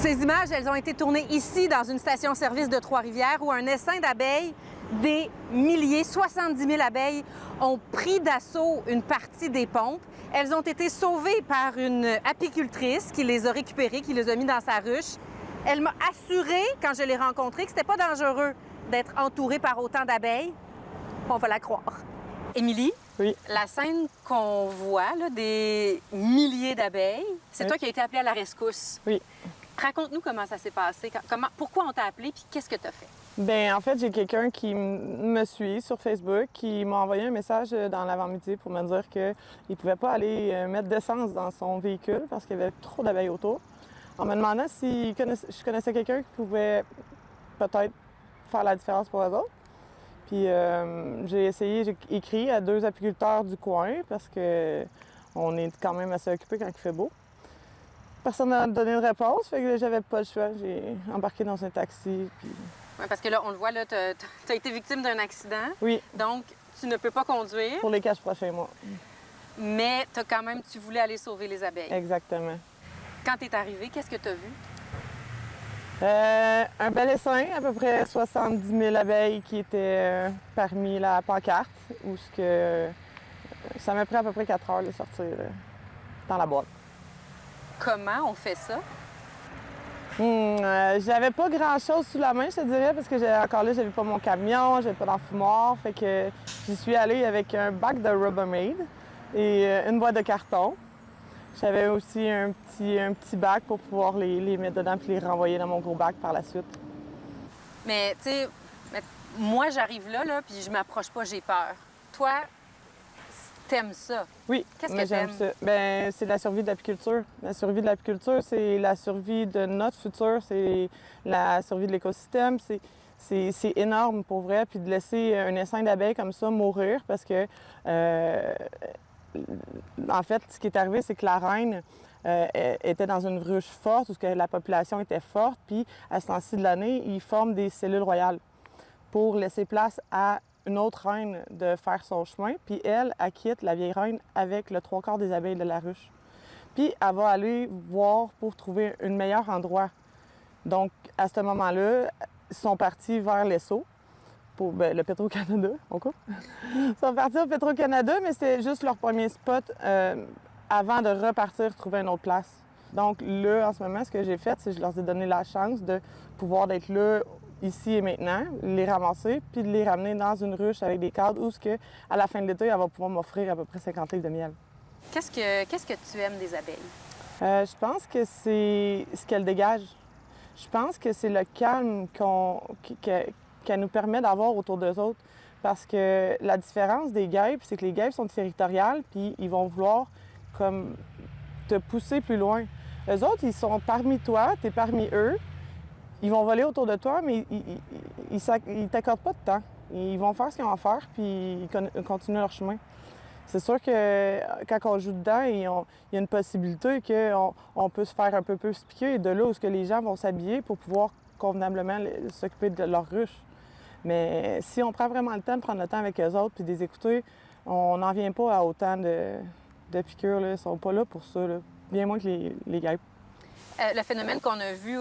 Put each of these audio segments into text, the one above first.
Ces images, elles ont été tournées ici, dans une station-service de Trois-Rivières, où un essaim d'abeilles, des milliers, 70 000 abeilles, ont pris d'assaut une partie des pompes. Elles ont été sauvées par une apicultrice qui les a récupérées, qui les a mis dans sa ruche. Elle m'a assuré, quand je l'ai rencontrée, que c'était pas dangereux d'être entourée par autant d'abeilles. On va la croire. Émilie? Oui. La scène qu'on voit, là, des milliers d'abeilles, c'est Oui. toi qui as été appelée à la rescousse. Oui. Raconte-nous comment ça s'est passé, pourquoi on t'a appelé, puis qu'est-ce que tu as fait? Bien, en fait, j'ai quelqu'un qui me suit sur Facebook qui m'a envoyé un message dans l'avant-midi pour me dire qu'il ne pouvait pas aller mettre d'essence dans son véhicule parce qu'il y avait trop d'abeilles autour. En me demandant si je connaissais quelqu'un qui pouvait peut-être faire la différence pour eux autres. Puis j'ai écrit à 2 apiculteurs du coin parce que on est quand même assez occupés quand il fait beau. Personne n'a donné de réponse, fait que j'avais pas le choix. J'ai embarqué dans un taxi. Puis... Oui, parce que là, on le voit, tu as été victime d'un accident. Oui. Donc, tu ne peux pas conduire. Pour les 4 prochains mois. Mais tu voulais aller sauver les abeilles. Exactement. Quand tu es arrivé, qu'est-ce que tu as vu? Un bel essaim, à peu près 70 000 abeilles qui étaient parmi la pancarte, où ça m'a pris à peu près 4 heures de sortir dans la boîte. Comment on fait ça? J'avais pas grand-chose sous la main, je te dirais, parce que encore là, j'avais pas mon camion, j'avais pas d'enfumoir, fait que j'y suis allée avec un bac de Rubbermaid et une boîte de carton. J'avais aussi un petit bac pour pouvoir les mettre dedans puis les renvoyer dans mon gros bac par la suite. Mais, tu sais, moi, j'arrive là, puis je m'approche pas, j'ai peur. Toi, t'aimes ça? Oui, qu'est-ce mais que j'aime ça. Bien, c'est la survie de l'apiculture. La survie de l'apiculture, c'est la survie de notre futur, c'est la survie de l'écosystème. C'est énorme pour vrai. Puis de laisser un essaim d'abeilles comme ça mourir parce que, en fait, ce qui est arrivé, c'est que la reine était dans une ruche forte où la population était forte. Puis à ce temps-ci de l'année, ils forment des cellules royales pour laisser place à une autre reine de faire son chemin, puis elle quitte la vieille reine avec le 3/4 des abeilles de la ruche. Puis elle va aller voir pour trouver un meilleur endroit. Donc, à ce moment-là, ils sont partis vers l'Esso, pour le Petro-Canada, on coupe. Ils sont partis au Petro-Canada, mais c'était juste leur premier spot avant de repartir trouver une autre place. Donc là, en ce moment, ce que j'ai fait, c'est que je leur ai donné la chance de pouvoir être là ici et maintenant, les ramasser, puis de les ramener dans une ruche avec des cadres où, à la fin de l'été, elle va pouvoir m'offrir à peu près 50 livres de miel. Qu'est-ce que tu aimes des abeilles? Je pense que c'est ce qu'elles dégagent. Je pense que c'est le calme qu'elle nous permet d'avoir autour d'eux autres. Parce que la différence des guêpes, c'est que les guêpes sont territoriales, puis ils vont vouloir comme te pousser plus loin. Eux autres, ils sont parmi toi, tu es parmi eux. Ils vont voler autour de toi, mais ils t'accordent pas de temps. Ils vont faire ce qu'ils ont à faire, puis ils continuent leur chemin. C'est sûr que quand on joue dedans, il y a une possibilité qu'on peut se faire un peu plus piquer, et de là où les gens vont s'habiller pour pouvoir convenablement s'occuper de leur ruche. Mais si on prend vraiment le temps de prendre le temps avec eux autres puis de les écouter, on n'en vient pas à autant de piqûres. Là. Ils sont pas là pour ça, là. Bien moins que les guêpes. Le phénomène qu'on a vu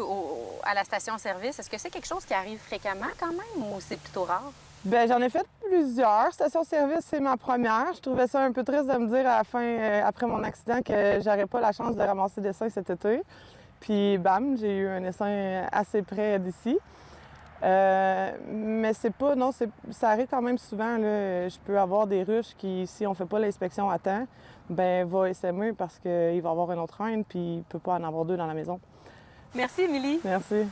à la station-service, est-ce que c'est quelque chose qui arrive fréquemment quand même ou c'est plutôt rare? Bien, j'en ai fait plusieurs. Station-service, c'est ma première. Je trouvais ça un peu triste de me dire à la fin, après mon accident, que j'aurais pas la chance de ramasser des essaims cet été. Puis, bam, j'ai eu un essaim assez près d'ici. Mais c'est pas, non, ça arrive quand même souvent. Là. Je peux avoir des ruches qui, si on fait pas l'inspection à temps, ben va essaimer parce qu'il va y avoir une autre reine puis il peut pas en avoir 2 dans la maison. Merci, Émilie. Merci.